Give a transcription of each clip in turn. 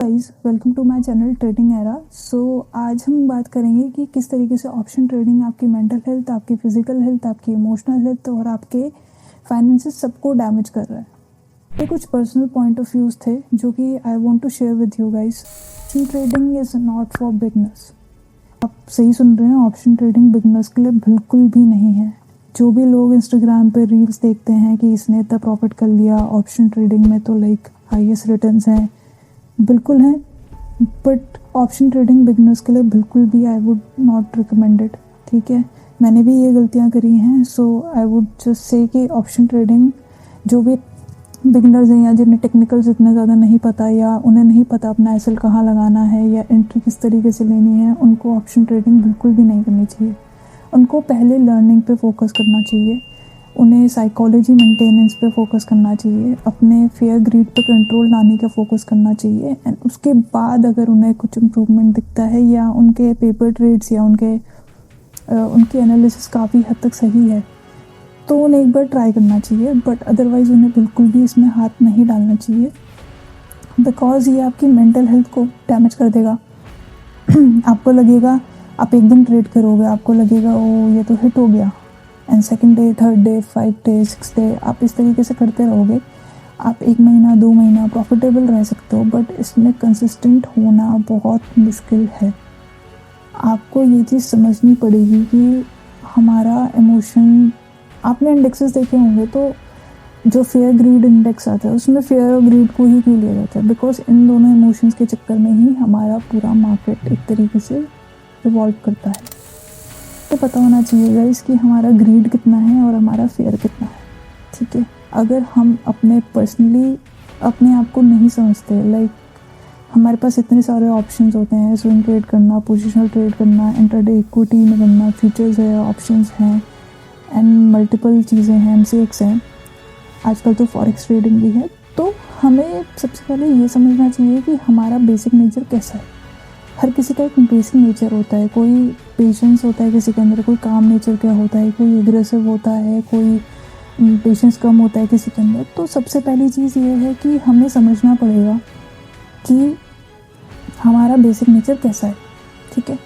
Guys, welcome to my channel trading era. आज हम बात करेंगे कि किस तरीके से ऑप्शन ट्रेडिंग आपकी मेंटल हेल्थ, आपकी फिजिकल हेल्थ, आपकी इमोशनल हेल्थ और आपके फाइनेंसेस सबको डैमेज कर रहा है। ये कुछ पर्सनल पॉइंट ऑफ व्यूज़ थे जो कि I want to share with you guys. Option trading is not for beginners. आप सही सुन रहे हैं, ऑप्शन ट्रेडिंग बिगनर्स के लिए बिल्कुल भी नहीं है। जो भी लोग इंस्टाग्राम पे रील्स देखते हैं कि इसने इतना प्रॉफिट कर लिया ऑप्शन ट्रेडिंग में, तो लाइक हाईएस्ट रिटर्न्स हैं, बिल्कुल हैं, बट ऑप्शन ट्रेडिंग बिगनर्स के लिए बिल्कुल भी आई वुड नॉट रिकमेंडेड। ठीक है, मैंने भी ये गलतियाँ करी हैं, सो आई वुड जस्ट से कि ऑप्शन ट्रेडिंग जो भी बिगनर्स हैं या जिन्हें टेक्निकल्स इतना ज़्यादा नहीं पता या उन्हें नहीं पता अपना एसएल कहाँ लगाना है या एंट्री किस तरीके से लेनी है, उनको ऑप्शन ट्रेडिंग बिल्कुल भी नहीं करनी चाहिए। उनको पहले लर्निंग पे फोकस करना चाहिए, उन्हें साइकोलॉजी मेंटेनेंस पे फोकस करना चाहिए, अपने फेयर ग्रीड पे कंट्रोल लाने का फोकस करना चाहिए। एंड उसके बाद अगर उन्हें कुछ इम्प्रूवमेंट दिखता है या उनके पेपर ट्रेड्स या उनकी एनालिसिस काफ़ी हद तक सही है, तो उन्हें एक बार ट्राई करना चाहिए। बट अदरवाइज़ उन्हें बिल्कुल भी इसमें हाथ नहीं डालना चाहिए, बिकॉज ये आपकी मेंटल हेल्थ को डैमेज कर देगा। आपको लगेगा, आप एक दिन ट्रेड करोगे, आपको लगेगा ओ ये तो हिट हो गया, and second day, third day, 5 day, 6 day आप इस तरीके से करते रहोगे। आप 1 महीना 2 महीना प्रॉफिटेबल रह सकते हो, बट इसमें कंसिस्टेंट होना बहुत मुश्किल है। आपको ये चीज़ समझनी पड़ेगी कि हमारा इमोशन, आपने इंडेक्सेस देखे होंगे तो जो फेयर ग्रीड इंडेक्स आता है उसमें फेयर और ग्रीड को ही क्यों लिया जाता है, बिकॉज इन दोनों इमोशंस के चक्कर में ही हमारा पूरा मार्केट एक तरीके से रिवॉल्व करता है। तो पता होना चाहिए गाइस कि हमारा ग्रीड कितना है और हमारा फेयर कितना है। ठीक है, अगर हम अपने पर्सनली अपने आप को नहीं समझते, लाइक हमारे पास इतने सारे ऑप्शंस होते हैं, स्विंग ट्रेड करना, पोजिशनल ट्रेड करना, इंट्राडे इक्विटी में करना, फ्यूचर्स है, ऑप्शंस हैं एंड मल्टीपल चीज़ें हैं, एमसीएक्स हैं, आजकल तो फॉरेक्स ट्रेडिंग भी है। तो हमें सबसे पहले ये समझना चाहिए कि हमारा बेसिक नेचर कैसा है। हर किसी का एक बेसिक नेचर होता है, कोई पेशेंस होता है किसी के अंदर, कोई काम नेचर का होता है, कोई एग्रेसिव होता है, कोई पेशेंस कम होता है किसी के अंदर। तो सबसे पहली चीज़ ये है कि हमें समझना पड़ेगा कि हमारा बेसिक नेचर कैसा है। ठीक है,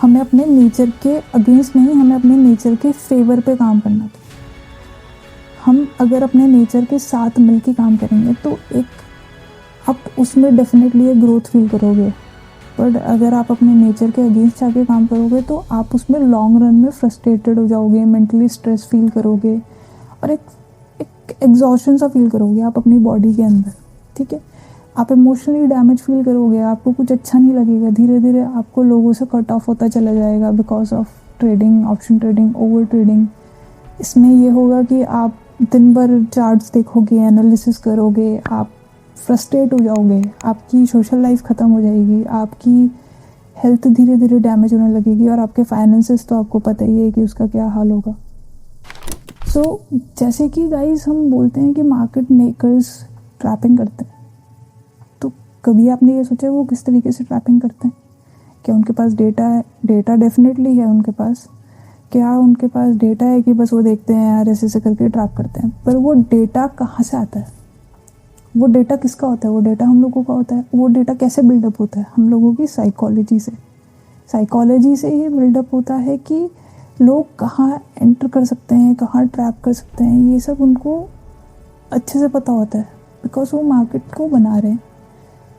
हमें अपने नेचर के अगेंस्ट नहीं, हमें अपने नेचर के फेवर पे काम करना था। हम अगर अपने नेचर के साथ मिलकर काम करेंगे तो आप उसमें डेफिनेटली एक ग्रोथ फील करोगे, बट अगर आप अपने नेचर के अगेंस्ट जाके काम करोगे तो आप उसमें लॉन्ग रन में फ्रस्ट्रेटेड हो जाओगे, मेंटली स्ट्रेस फील करोगे और एक एग्जॉशन सा फील करोगे आप अपनी बॉडी के अंदर। ठीक है, आप इमोशनली डैमेज फील करोगे, आपको कुछ अच्छा नहीं लगेगा, धीरे धीरे आपको लोगों से कट ऑफ होता चला जाएगा because of trading, option trading, over trading. इसमें ये होगा कि आप दिन भर चार्ट्स देखोगे, एनालिसिस करोगे, आप फ्रस्ट्रेट हो जाओगे, आपकी सोशल लाइफ ख़त्म हो जाएगी, आपकी हेल्थ धीरे धीरे डैमेज होने लगेगी और आपके फाइनेंसेस तो आपको पता ही है कि उसका क्या हाल होगा। जैसे कि गाइस हम बोलते हैं कि मार्केट मेकर्स ट्रैपिंग करते हैं, तो कभी आपने ये सोचा वो किस तरीके से ट्रैपिंग करते हैं? क्या उनके पास डेटा है? डेटा डेफिनेटली है उनके पास। क्या उनके पास डेटा है कि बस वो देखते हैं यार ऐसे करके ट्रैप करते हैं? पर वो डेटा कहाँ से आता है? वो डेटा किसका होता है? वो डेटा हम लोगों का होता है। वो डेटा कैसे बिल्डअप होता है? हम लोगों की साइकोलॉजी से ही बिल्डअप होता है कि लोग कहाँ एंटर कर सकते हैं, कहाँ ट्रैप कर सकते हैं, ये सब उनको अच्छे से पता होता है बिकॉज वो मार्केट को बना रहे हैं।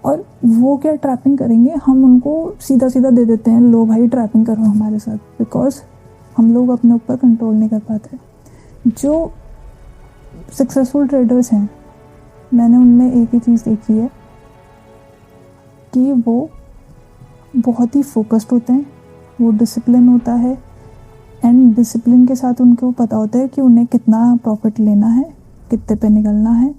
और वो क्या ट्रैपिंग करेंगे, हम उनको सीधा सीधा दे देते हैं, लो भाई ट्रैपिंग करो हमारे साथ, बिकॉज हम लोग अपने ऊपर कंट्रोल नहीं कर पाते। जो सक्सेसफुल ट्रेडर्स हैं, मैंने उनमें एक ही चीज़ देखी है कि वो बहुत ही फोकस्ड होते हैं, वो डिसिप्लिन होता है एंड डिसिप्लिन के साथ उनको पता होता है कि उन्हें कितना प्रॉफिट लेना है, कितने पे निकलना है,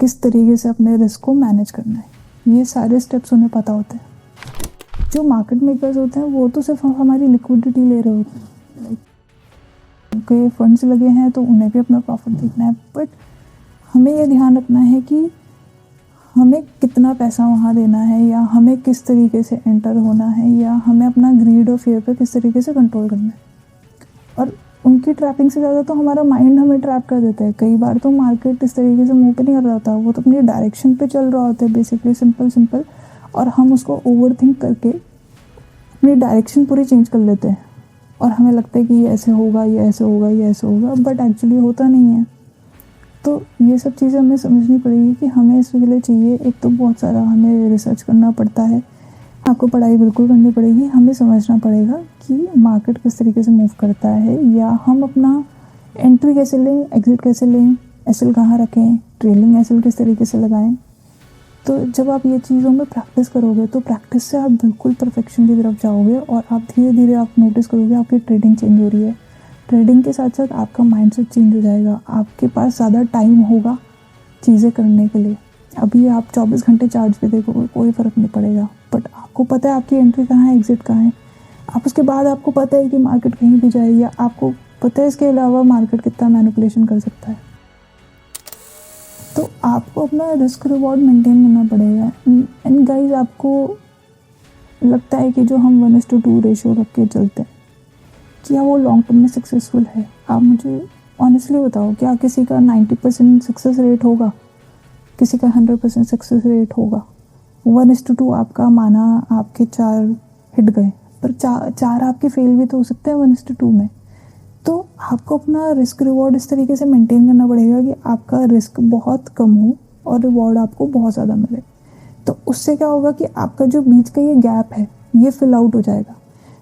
किस तरीके से अपने रिस्क को मैनेज करना है। ये सारे स्टेप्स उन्हें पता होते हैं। जो मार्केट मेकर्स होते हैं वो तो सिर्फ हमारी लिक्विडिटी ले रहे होते हैं, उनके फंड्स लगे हैं तो उन्हें भी अपना प्रॉफिट देखना है, बट हमें यह ध्यान रखना है कि हमें कितना पैसा वहाँ देना है या हमें किस तरीके से एंटर होना है या हमें अपना ग्रीड और फेयर पे किस तरीके से कंट्रोल करना है। और उनकी ट्रैपिंग से ज़्यादा तो हमारा माइंड हमें ट्रैप कर देता है। कई बार तो मार्केट इस तरीके से मूव पे नहीं कर रहा होता, वो तो अपनी डायरेक्शन पे चल रहा होता है बेसिकली, सिंपल और हम उसको ओवर थिंक करके अपनी डायरेक्शन पूरी चेंज कर लेते हैं और हमें लगता है कि ये ऐसे होगा, ये ऐसे होगा, ये ऐसे होगा, बट एक्चुअली होता नहीं है। तो ये सब चीज़ें हमें समझनी पड़ेगी कि हमें इसके लिए चाहिए। एक तो बहुत सारा हमें रिसर्च करना पड़ता है, आपको पढ़ाई बिल्कुल करनी पड़ेगी, हमें समझना पड़ेगा कि मार्केट किस तरीके से मूव करता है, या हम अपना एंट्री कैसे लें, एग्जिट कैसे लें, एसएल कहाँ रखें, ट्रेलिंग एसएल किस तरीके से लगाएं। तो जब आप ये चीज़ों में प्रैक्टिस करोगे तो प्रैक्टिस से आप बिल्कुल परफेक्शन की तरफ जाओगे और आप धीरे धीरे आप नोटिस करोगे आपकी ट्रेडिंग चेंज हो रही है। ट्रेडिंग के साथ साथ आपका माइंडसेट चेंज हो जाएगा, आपके पास ज़्यादा टाइम होगा चीज़ें करने के लिए। अभी आप 24 घंटे चार्ज पे देखोगे कोई फ़र्क नहीं पड़ेगा, बट आपको पता है आपकी एंट्री कहाँ है, एग्जिट कहाँ है। आप उसके बाद आपको पता है कि मार्केट कहीं भी जाए, या आपको पता है इसके अलावा मार्केट कितना मैनिपुलेशन कर सकता है। तो आपको अपना रिस्क रिवॉर्ड मेंटेन करना पड़ेगा। एंड गाइस, आपको लगता है कि जो हम 1:2 रेशियो रख के चलते हैं, क्या वो लॉन्ग टर्म में सक्सेसफुल है? आप मुझे ऑनेस्टली बताओ, क्या किसी का 90% सक्सेस रेट होगा, किसी का 100% सक्सेस रेट होगा? 1:2 आपका माना, आपके 4 हिट गए, पर 4 आपके फेल भी तो हो सकते हैं 1:2 में। तो आपको अपना रिस्क रिवॉर्ड इस तरीके से मेंटेन करना पड़ेगा कि आपका रिस्क बहुत कम हो और रिवॉर्ड आपको बहुत ज़्यादा मिले। तो उससे क्या होगा कि आपका जो बीच का ये गैप है ये फिल आउट हो जाएगा।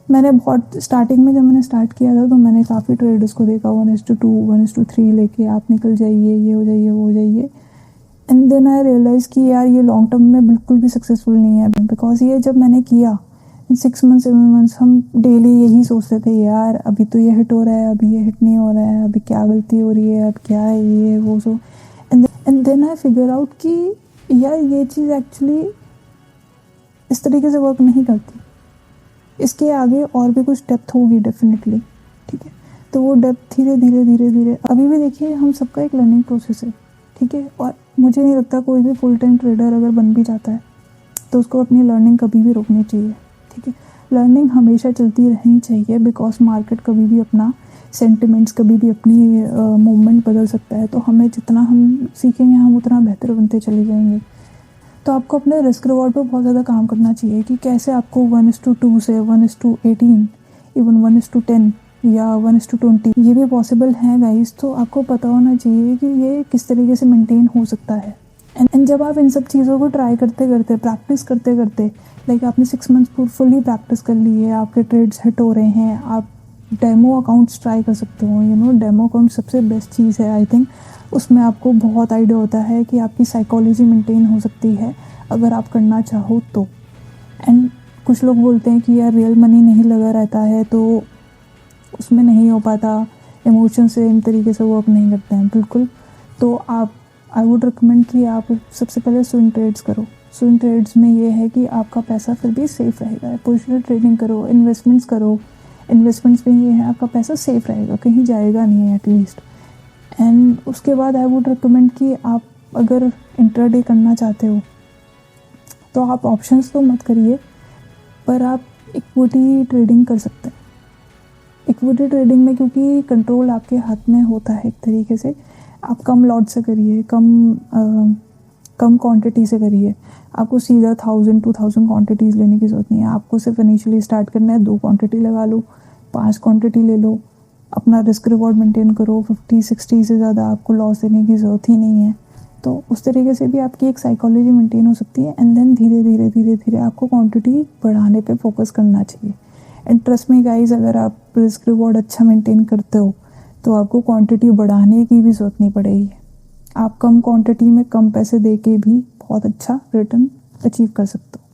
मैंने बहुत स्टार्टिंग में जब मैंने स्टार्ट किया था तो मैंने काफ़ी ट्रेडर्स को देखा 1:2 1:3 लेके आप निकल जाइए, ये हो जाइए, वो हो जाइए। एंड देन आई रियलाइज़ कि यार ये लॉन्ग टर्म में बिल्कुल भी सक्सेसफुल नहीं है, बिकॉज ये जब मैंने किया 6 मंथ 7 मंथ्स हम डेली यही सोचते थे, यार अभी तो ये हिट हो रहा है, अभी ये हिट नहीं हो रहा है, अभी क्या गलती हो रही है, अब क्या है ये वो so. And then I figure out कि यार ये चीज़ एक्चुअली इस तरीके से वर्क नहीं करती, इसके आगे और भी कुछ डेप्थ होगी डेफिनेटली, ठीक है। तो वो डेप्थ धीरे धीरे धीरे धीरे, अभी भी देखिए हम सबका एक लर्निंग प्रोसेस है, ठीक है। और मुझे नहीं लगता कोई भी फुल टाइम ट्रेडर अगर बन भी जाता है तो उसको अपनी लर्निंग कभी भी रोकनी चाहिए, ठीक है। लर्निंग हमेशा चलती रहनी चाहिए, बिकॉज मार्केट कभी भी अपना सेंटिमेंट्स, कभी भी अपनी मूवमेंट बदल सकता है। तो हमें जितना हम सीखेंगे हम उतना बेहतर बनते चले जाएंगे। तो आपको अपने रिस्क रिवॉर्ड पर बहुत ज़्यादा काम करना चाहिए कि कैसे आपको 1:2 से 1:18, इवन 1:10 या 1:20 ये भी पॉसिबल है गाइस। तो आपको पता होना चाहिए कि ये किस तरीके से मेंटेन हो सकता है। एंड जब आप इन सब चीज़ों को ट्राई करते करते, प्रैक्टिस करते करते, लाइक आपने 6 मंथ्स फुली प्रैक्टिस कर ली है, आपके ट्रेड्स हिट हो रहे हैं, आप डेमो अकाउंट्स ट्राई कर सकते हो। डेमो अकाउंट सबसे बेस्ट चीज़ है आई थिंक। उसमें आपको बहुत आइडिया होता है कि आपकी साइकोलॉजी मेंटेन हो सकती है अगर आप करना चाहो तो। एंड कुछ लोग बोलते हैं कि यार रियल मनी नहीं लगा रहता है तो उसमें नहीं हो पाता, इमोशन से इन तरीके से वर्क नहीं करते हैं। बिल्कुल, तो आप, आई वुड रिकमेंड कि आप सबसे पहले स्विंग ट्रेड्स करो। स्विंग ट्रेड्स में ये है कि आपका पैसा फिर भी सेफ़ रहेगा। पोजिशनल ट्रेडिंग करो, इन्वेस्टमेंट्स करो, इन्वेस्टमेंट्स में ये है आपका पैसा सेफ़ रहेगा, कहीं जाएगा नहीं है एटलीस्ट। एंड उसके बाद आई वुड रिकमेंड कि आप अगर इंट्राडे करना चाहते हो तो आप ऑप्शंस तो मत करिए, पर आप इक्विटी ट्रेडिंग कर सकते हैं। इक्विटी ट्रेडिंग में क्योंकि कंट्रोल आपके हाथ में होता है एक तरीके से, आप कम लॉट से करिए, कम क्वांटिटी से करिए। आपको सीधा 1000-2000 क्वांटिटीज़ लेने की ज़रूरत नहीं है। आपको सिर्फ इनिशियली स्टार्ट करना है, 2 क्वांटिटी लगा लो, 5 क्वांटिटी ले लो, अपना रिस्क रिवॉर्ड मेंटेन करो। 50-60 से ज़्यादा आपको लॉस देने की ज़रूरत ही नहीं है। तो उस तरीके से भी आपकी एक साइकोलॉजी मेंटेन हो सकती है। एंड देन धीरे धीरे धीरे धीरे आपको क्वांटिटी बढ़ाने पे फोकस करना चाहिए। एंड ट्रस्ट मी गाइस, अगर आप रिस्क रिवॉर्ड अच्छा मेंटेन करते हो तो आपको क्वांटिटी बढ़ाने की भी ज़रूरत नहीं पड़ेगी। आप कम क्वांटिटी में कम पैसे दे के भी बहुत अच्छा रिटर्न अचीव कर सकते हो।